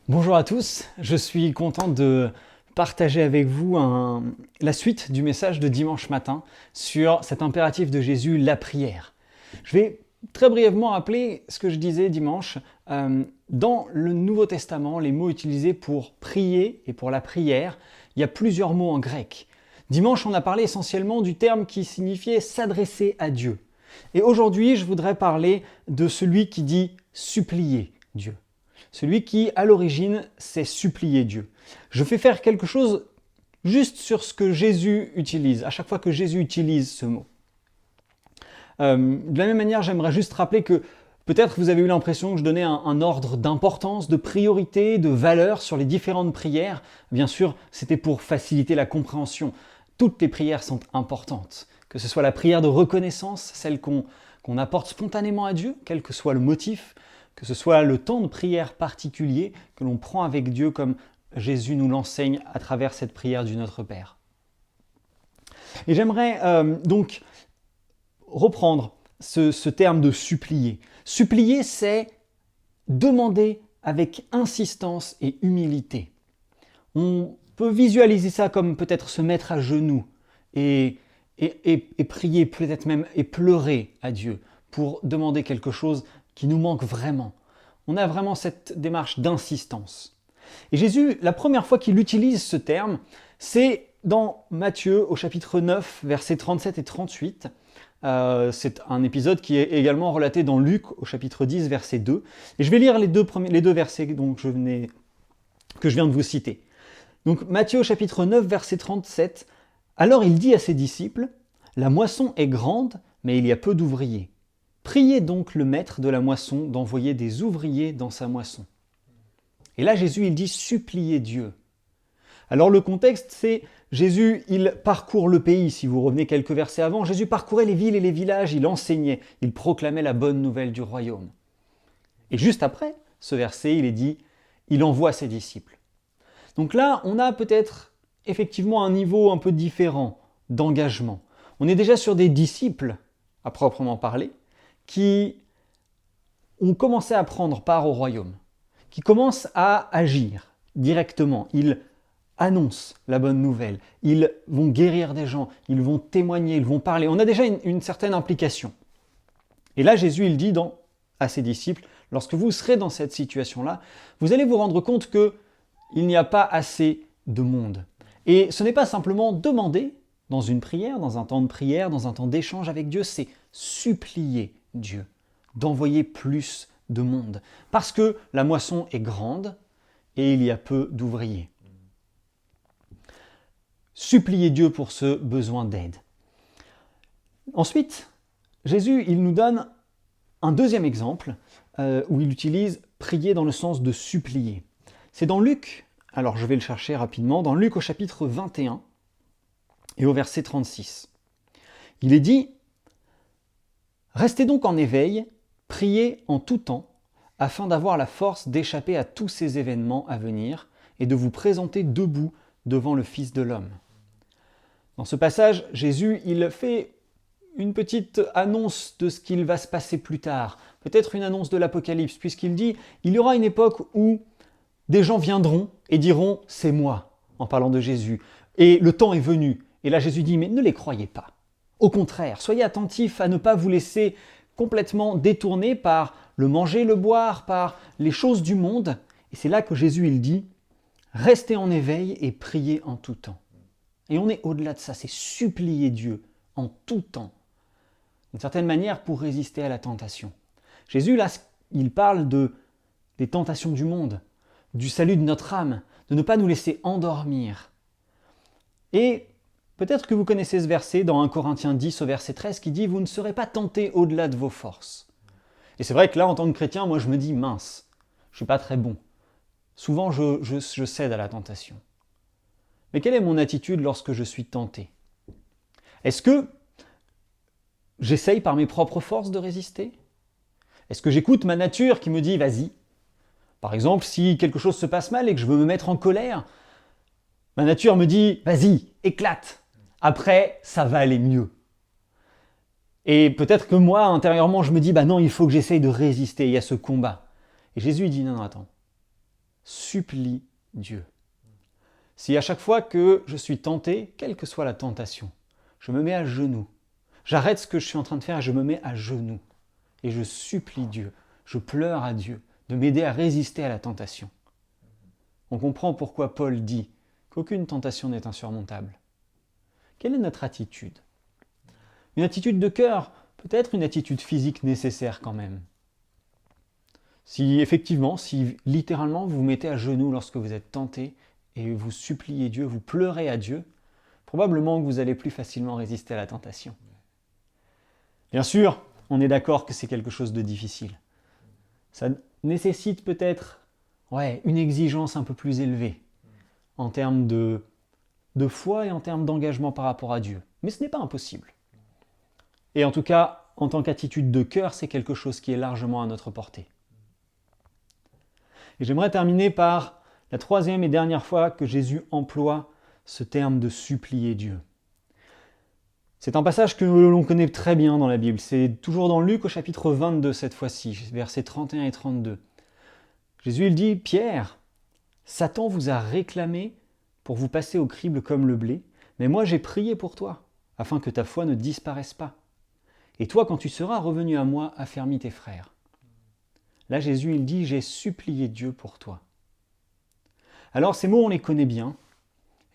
Bonjour à tous, je suis content de partager avec vous la suite du message de dimanche matin sur cet impératif de Jésus, la prière. Je vais très brièvement rappeler ce que je disais dimanche. Dans le Nouveau Testament, les mots utilisés pour prier et pour la prière, il y a plusieurs mots en grec. Dimanche, on a parlé essentiellement du terme qui signifiait s'adresser à Dieu. Et aujourd'hui, je voudrais parler de celui qui dit supplier Dieu. Celui qui, à l'origine, sait supplier Dieu. Je fais faire quelque chose juste sur ce que Jésus utilise, à chaque fois que Jésus utilise ce mot. De la même manière, j'aimerais juste rappeler que peut-être vous avez eu l'impression que je donnais un ordre d'importance, de priorité, de valeur sur les différentes prières. Bien sûr, c'était pour faciliter la compréhension. Toutes les prières sont importantes, que ce soit la prière de reconnaissance, celle qu'on apporte spontanément à Dieu, quel que soit le motif, que ce soit le temps de prière particulier que l'on prend avec Dieu comme Jésus nous l'enseigne à travers cette prière du Notre Père. Et j'aimerais donc reprendre ce terme de supplier. Supplier, c'est demander avec insistance et humilité. On peut visualiser ça comme peut-être se mettre à genoux et prier, peut-être même et pleurer à Dieu pour demander quelque chose qui nous manque vraiment. On a vraiment cette démarche d'insistance. Et Jésus, la première fois qu'il utilise ce terme, c'est dans Matthieu au chapitre 9, versets 37 et 38. C'est un épisode qui est également relaté dans Luc au chapitre 10, verset 2. Et je vais lire les deux versets que je viens de vous citer. Donc Matthieu au chapitre 9, verset 37. Alors il dit à ses disciples, « La moisson est grande, mais il y a peu d'ouvriers. Priez donc le maître de la moisson d'envoyer des ouvriers dans sa moisson. » Et là, Jésus, il dit « suppliez Dieu ». Alors le contexte, c'est Jésus, il parcourt le pays. Si vous revenez quelques versets avant, Jésus parcourait les villes et les villages, il enseignait, il proclamait la bonne nouvelle du royaume. Et juste après ce verset, il est dit « il envoie ses disciples ». Donc là, on a peut-être effectivement un niveau un peu différent d'engagement. On est déjà sur des disciples, à proprement parler, qui ont commencé à prendre part au royaume, qui commencent à agir directement. Ils annoncent la bonne nouvelle, ils vont guérir des gens, ils vont témoigner, ils vont parler. On a déjà une certaine implication. Et là, Jésus, il dit à ses disciples, lorsque vous serez dans cette situation-là, vous allez vous rendre compte qu'il n'y a pas assez de monde. Et ce n'est pas simplement demander dans une prière, dans un temps de prière, dans un temps d'échange avec Dieu, c'est supplier Dieu d'envoyer plus de monde. Parce que la moisson est grande et il y a peu d'ouvriers. Supplier Dieu pour ce besoin d'aide. Ensuite, Jésus, il nous donne un deuxième exemple où il utilise prier dans le sens de supplier. C'est dans Luc, alors je vais le chercher rapidement, dans Luc au chapitre 21 et au verset 36. Il est dit « Restez donc en éveil, priez en tout temps, afin d'avoir la force d'échapper à tous ces événements à venir et de vous présenter debout devant le Fils de l'homme. » Dans ce passage, Jésus, il fait une petite annonce de ce qu'il va se passer plus tard, peut-être une annonce de l'Apocalypse, puisqu'il dit « Il y aura une époque où des gens viendront et diront « c'est moi », en parlant de Jésus, et le temps est venu. Et là, Jésus dit « mais ne les croyez pas. Au contraire, soyez attentifs à ne pas vous laisser complètement détourner par le manger, le boire, par les choses du monde. » Et c'est là que Jésus, il dit « Restez en éveil et priez en tout temps. » Et on est au-delà de ça, c'est supplier Dieu en tout temps, d'une certaine manière pour résister à la tentation. Jésus, là, il parle des tentations du monde, du salut de notre âme, de ne pas nous laisser endormir. Et peut-être que vous connaissez ce verset dans 1 Corinthiens 10 au verset 13 qui dit « Vous ne serez pas tentés au-delà de vos forces ». Et c'est vrai que là, en tant que chrétien, moi je me dis « Mince, je ne suis pas très bon ». Souvent, je cède à la tentation. Mais quelle est mon attitude lorsque je suis tenté? Est-ce que j'essaye par mes propres forces de résister? Est-ce que j'écoute ma nature qui me dit « Vas-y ». Par exemple, si quelque chose se passe mal et que je veux me mettre en colère, ma nature me dit « Vas-y, éclate ». Après, ça va aller mieux. Et peut-être que moi, intérieurement, je me dis « Bah non, il faut que j'essaye de résister, il y a ce combat ». Et Jésus dit « Non, non, attends. supplie Dieu. Si à chaque fois que je suis tenté, quelle que soit la tentation, je me mets à genoux, j'arrête ce que je suis en train de faire et je me mets à genoux et je supplie Dieu, je pleure à Dieu de m'aider à résister à la tentation. On comprend pourquoi Paul dit qu'aucune tentation n'est insurmontable. Quelle est notre attitude? Une attitude de cœur, peut-être une attitude physique nécessaire quand même. Si effectivement, si littéralement vous vous mettez à genoux lorsque vous êtes tenté et vous suppliez Dieu, vous pleurez à Dieu, probablement que vous allez plus facilement résister à la tentation. Bien sûr, on est d'accord que c'est quelque chose de difficile. Ça nécessite peut-être une exigence un peu plus élevée en termes de foi et en termes d'engagement par rapport à Dieu. Mais ce n'est pas impossible. Et en tout cas, en tant qu'attitude de cœur, c'est quelque chose qui est largement à notre portée. Et j'aimerais terminer par la troisième et dernière fois que Jésus emploie ce terme de supplier Dieu. C'est un passage que l'on connaît très bien dans la Bible. C'est toujours dans Luc au chapitre 22 cette fois-ci, versets 31 et 32. Jésus il dit « Pierre, Satan vous a réclamé pour vous passer au crible comme le blé, mais moi j'ai prié pour toi, afin que ta foi ne disparaisse pas. Et toi, quand tu seras revenu à moi, affermis tes frères. » Là, Jésus il dit « J'ai supplié Dieu pour toi. » Alors ces mots, on les connaît bien,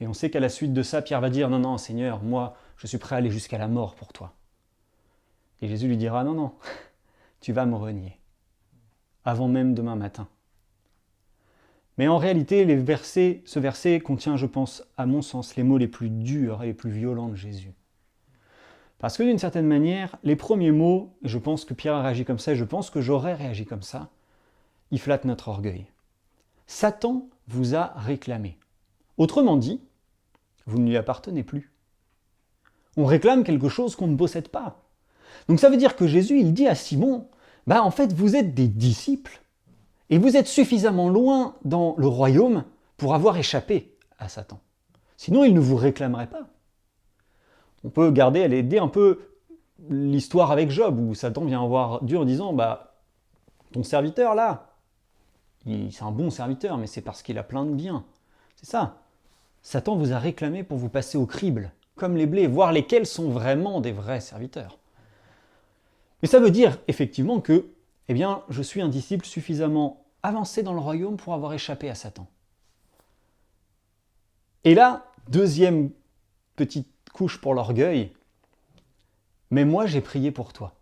et on sait qu'à la suite de ça, Pierre va dire « Non, non, Seigneur, moi, je suis prêt à aller jusqu'à la mort pour toi. » Et Jésus lui dira « Non, non, tu vas me renier, avant même demain matin. » Mais en réalité, ce verset contient, je pense, à mon sens, les mots les plus durs et les plus violents de Jésus. Parce que d'une certaine manière, les premiers mots, et je pense que Pierre a réagi comme ça, et je pense que j'aurais réagi comme ça, ils flattent notre orgueil. Satan vous a réclamé. Autrement dit, vous ne lui appartenez plus. On réclame quelque chose qu'on ne possède pas. Donc ça veut dire que Jésus, il dit à Simon, en fait, vous êtes des disciples, et vous êtes suffisamment loin dans le royaume pour avoir échappé à Satan. Sinon, il ne vous réclamerait pas. On peut garder à l'aider un peu l'histoire avec Job, où Satan vient voir Dieu en disant « Ton serviteur là, c'est un bon serviteur, mais c'est parce qu'il a plein de biens. » C'est ça. Satan vous a réclamé pour vous passer au crible, comme les blés, voir lesquels sont vraiment des vrais serviteurs. Mais ça veut dire effectivement que je suis un disciple suffisamment avancé dans le royaume pour avoir échappé à Satan. Et là, deuxième petite couche pour l'orgueil, mais moi j'ai prié pour toi.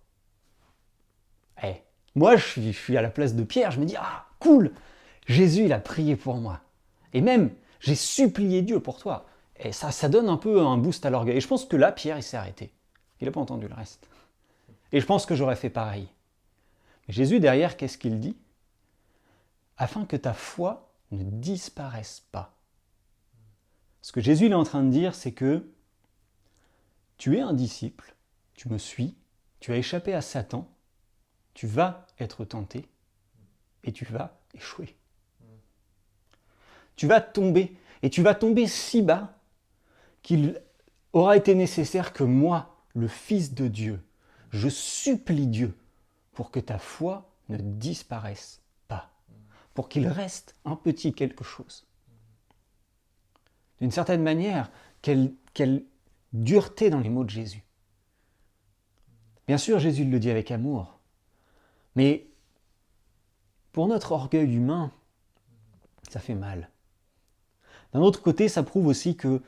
Moi je suis à la place de Pierre, je me dis, cool, Jésus il a prié pour moi. Et même, j'ai supplié Dieu pour toi. Et ça donne un peu un boost à l'orgueil. Et je pense que là, Pierre il s'est arrêté. Il n'a pas entendu le reste. Et je pense que j'aurais fait pareil. Mais Jésus derrière, qu'est-ce qu'il dit? Afin que ta foi ne disparaisse pas. Ce que Jésus est en train de dire, c'est que tu es un disciple, tu me suis, tu as échappé à Satan, tu vas être tenté et tu vas échouer. Tu vas tomber, et tu vas tomber si bas qu'il aura été nécessaire que moi, le Fils de Dieu, je supplie Dieu pour que ta foi ne disparaisse pas, pour qu'il reste un petit quelque chose. D'une certaine manière, quelle dureté dans les mots de Jésus. Bien sûr, Jésus le dit avec amour, mais pour notre orgueil humain, ça fait mal. D'un autre côté, ça prouve aussi que,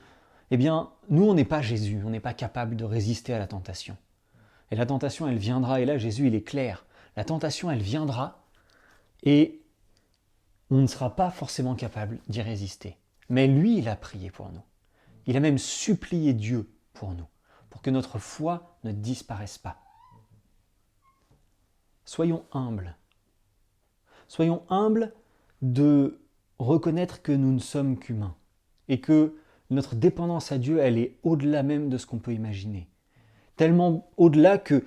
nous, on n'est pas Jésus, on n'est pas capable de résister à la tentation. Et la tentation, elle viendra, et là, Jésus, il est clair. La tentation, elle viendra, et on ne sera pas forcément capable d'y résister. Mais lui, il a prié pour nous. Il a même supplié Dieu pour nous, pour que notre foi ne disparaisse pas. Soyons humbles. Soyons humbles de reconnaître que nous ne sommes qu'humains et que notre dépendance à Dieu, elle est au-delà même de ce qu'on peut imaginer. Tellement au-delà que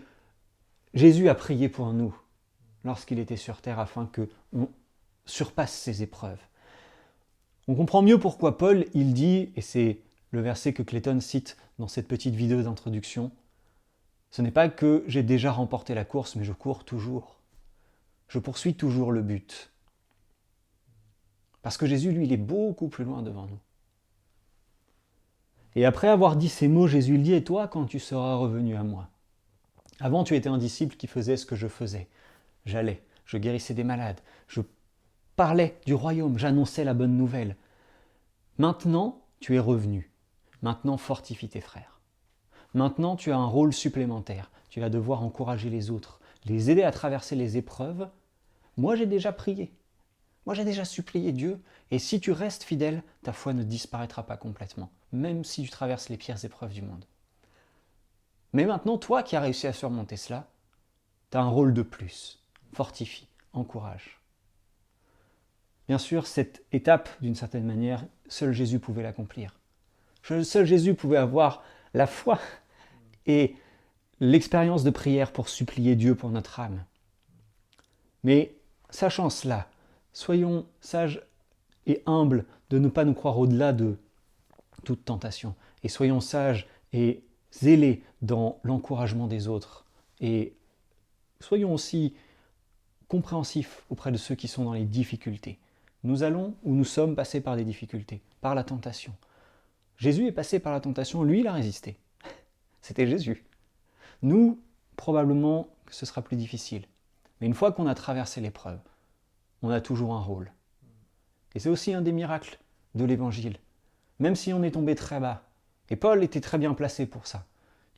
Jésus a prié pour nous lorsqu'il était sur terre afin qu'on surpasse ces épreuves. On comprend mieux pourquoi Paul, il dit, et c'est le verset que Clayton cite dans cette petite vidéo d'introduction, ce n'est pas que j'ai déjà remporté la course, mais je cours toujours. Je poursuis toujours le but. Parce que Jésus, lui, il est beaucoup plus loin devant nous. Et après avoir dit ces mots, Jésus il dit, « Et toi, quand tu seras revenu à moi ?» Avant, tu étais un disciple qui faisait ce que je faisais. J'allais, je guérissais des malades, je parlais du royaume, j'annonçais la bonne nouvelle. Maintenant, tu es revenu. Maintenant, fortifie tes frères. Maintenant, tu as un rôle supplémentaire. Tu vas devoir encourager les autres, les aider à traverser les épreuves. Moi, j'ai déjà prié. Moi, j'ai déjà supplié Dieu. Et si tu restes fidèle, ta foi ne disparaîtra pas complètement, même si tu traverses les pires épreuves du monde. Mais maintenant, toi qui as réussi à surmonter cela, tu as un rôle de plus. Fortifie, encourage. Bien sûr, cette étape, d'une certaine manière, seul Jésus pouvait l'accomplir. Seul Jésus pouvait avoir la foi et l'expérience de prière pour supplier Dieu pour notre âme. Mais sachant cela, soyons sages et humbles de ne pas nous croire au-delà de toute tentation. Et soyons sages et zélés dans l'encouragement des autres. Et soyons aussi compréhensifs auprès de ceux qui sont dans les difficultés. Nous allons ou nous sommes passés par des difficultés, par la tentation. Jésus est passé par la tentation, lui il a résisté. C'était Jésus. Nous, probablement que ce sera plus difficile. Mais une fois qu'on a traversé l'épreuve, on a toujours un rôle. Et c'est aussi un des miracles de l'Évangile. Même si on est tombé très bas, et Paul était très bien placé pour ça,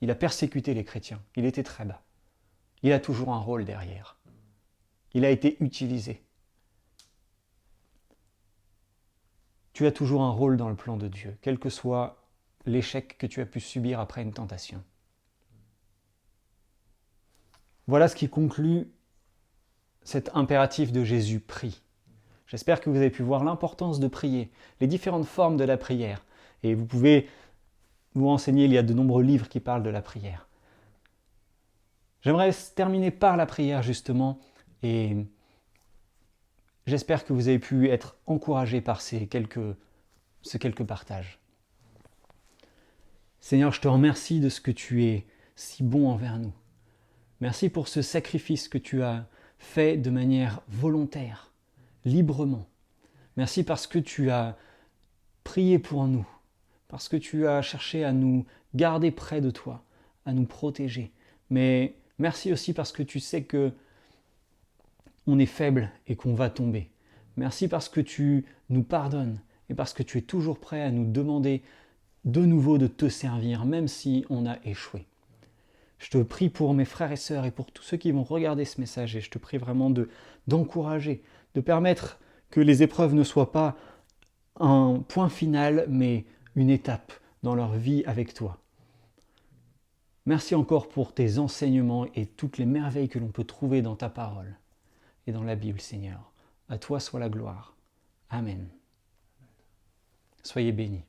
il a persécuté les chrétiens, il était très bas. Il a toujours un rôle derrière. Il a été utilisé. Tu as toujours un rôle dans le plan de Dieu, quel que soit l'échec que tu as pu subir après une tentation. Voilà ce qui conclut cet impératif de Jésus, prie. J'espère que vous avez pu voir l'importance de prier, les différentes formes de la prière. Et vous pouvez vous renseigner, il y a de nombreux livres qui parlent de la prière. J'aimerais terminer par la prière justement, et j'espère que vous avez pu être encouragés par ces quelques partages. Seigneur, je te remercie de ce que tu es si bon envers nous. Merci pour ce sacrifice que tu as fait de manière volontaire, librement. Merci parce que tu as prié pour nous, parce que tu as cherché à nous garder près de toi, à nous protéger. Mais merci aussi parce que tu sais que on est faible et qu'on va tomber. Merci parce que tu nous pardonnes et parce que tu es toujours prêt à nous demander de nouveau de te servir, même si on a échoué. Je te prie pour mes frères et sœurs et pour tous ceux qui vont regarder ce message, et je te prie vraiment d'encourager, de permettre que les épreuves ne soient pas un point final, mais une étape dans leur vie avec toi. Merci encore pour tes enseignements et toutes les merveilles que l'on peut trouver dans ta parole et dans la Bible, Seigneur. À toi soit la gloire. Amen. Soyez bénis.